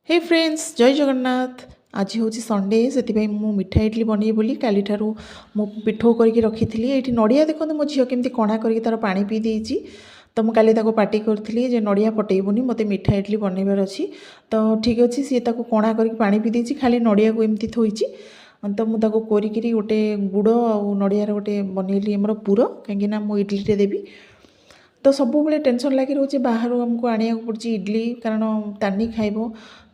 हे friends जय जगन्नाथ। आज हूँ संडे से मु मिठा इडली बनई बोली काली ठारू मु पिठो करके रखी थी। ये नड़िया देखो मो झील केमती कणा करके तार पानी पी देती। तो मुझे काली पार्टी करी जे नड़िया फटेबुनि मत मिठा इडली बनइबार अच्छी। तो ठीक अच्छे सी कणा करके पानी पी देती खाली नड़िया को एमती थोची। तो मुझे कोरिकी गोटे गुड़ आ नड़ियार गोटे बनइली मोर पुर कहीं मु इडली देवी। तो सब बेले टेंशन लगी रोचे बाहर आमको आने पड़ी इडली कारण तानी खाइब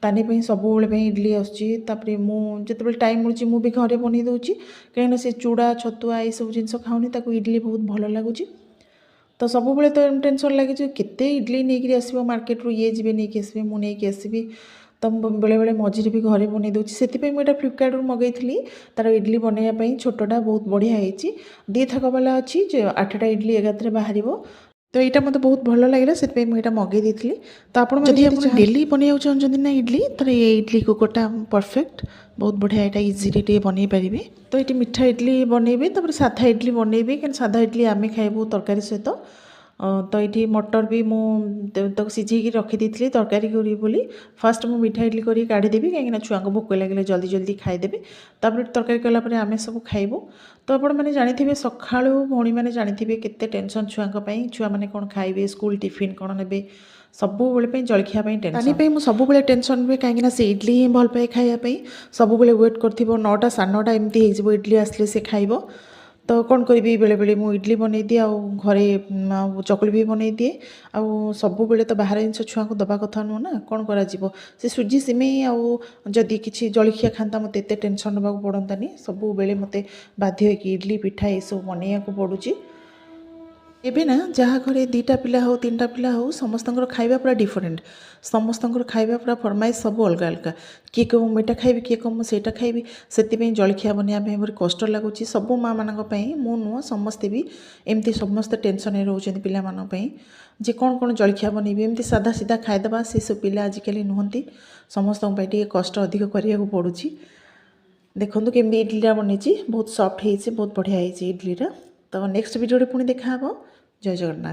तानी सब बेले इडली आसुच्ची मुझे टाइम मिलूँ मुझे घरे बन दूसरी कहीं से चूड़ा छतुआ ये सब जिन खाऊनी इडली बहुत भल लगुच। तो सब बेले तो टेंशन लगी केते इडली नहीं आसो मार्केट रू ये जी नहीं आसबे मुझे आसबि। तो बेले बेले मझे भी घरे बन दूसरी से मुझे फ्लिपकार्ट रू मगैली तार इडली बनवाई छोटा बहुत बढ़िया होती। दी थक वाला अच्छी 8टा इडली एगार बाहर। तो यहाँ मतलब बहुत भल लगे से मुझे मगे दी। तो आप डेली बनवा चाहते ना इडली तो ये इडली को गोटा परफेक्ट बहुत बढ़िया यहाँ इजिली बन पारे। तो ये मीठा इडली बनइबे साधा इडली बनइबे कहीं साधा इडली आम खाइबू तरकारी सहित। तो ये मटर भी मुझे सीझे रखी तरकारी करी बोली फास्ट मु मीठा इडली करी काढ़ीदेवी कहीं छुआ को भोक लगे जल्दी जल्दी खाईदेवे तापर तरकारी कलापर आम सब खाइबू। तो आप मैंने जानी सका भौणी मैंने जानी केते टेंशन छुआं छुआ मैंने कौन खाइबे स्कूल टिफिन कौन ने सब बेले जलखिया टेंशन मुझे सब बेले टेंशन हुए कहीं से इडली ही भल पाए खायापी सब बेले वेट कर 9टा 9:30 एमती हो इडली आसले से खाइब। तो कौन करी बेले बेले मुझे इडली बनई दिए घरे चकुली भी बनई दिए सब बेले तो बाहर जिन छुआ को दबा कथा नुह ना कौन करा से सुजी सिमेई आदि किसी जलखिया खाता मत एत टेंशन ना पड़तानी सब बेले मत बाध्य इडली पिठा ये सब बनइया को पड़ुची। एबे ना जहाँ घरे 2टा पिला हो 3टा पिला हो समस्त खाଇବା पूरा डिफरेंट समस्त खाଇବା पूरा फरमाइश सब अलग अलग किए कह मीठा खाइबी किए कह मुझे खाइबी से जलखिया बनवाई भारी कष्ट लगुच सब माँ मानी मु नुह समस्ते भी एमती समस्ते टेंशन रोचे पाई जे कौन कौन जलखिया बनइबी एमती साधा सीधा खाईदे से सब पिला आजिकल नुहति समस्त कष्ट अधिक करा पड़ुची। देखो केमी इडलीटा बनई बहुत सफ्ट हो बहुत बढ़िया इडलीटा। तो नेक्स्ट वीडियो पुणी देखा जय जगन्नाथ।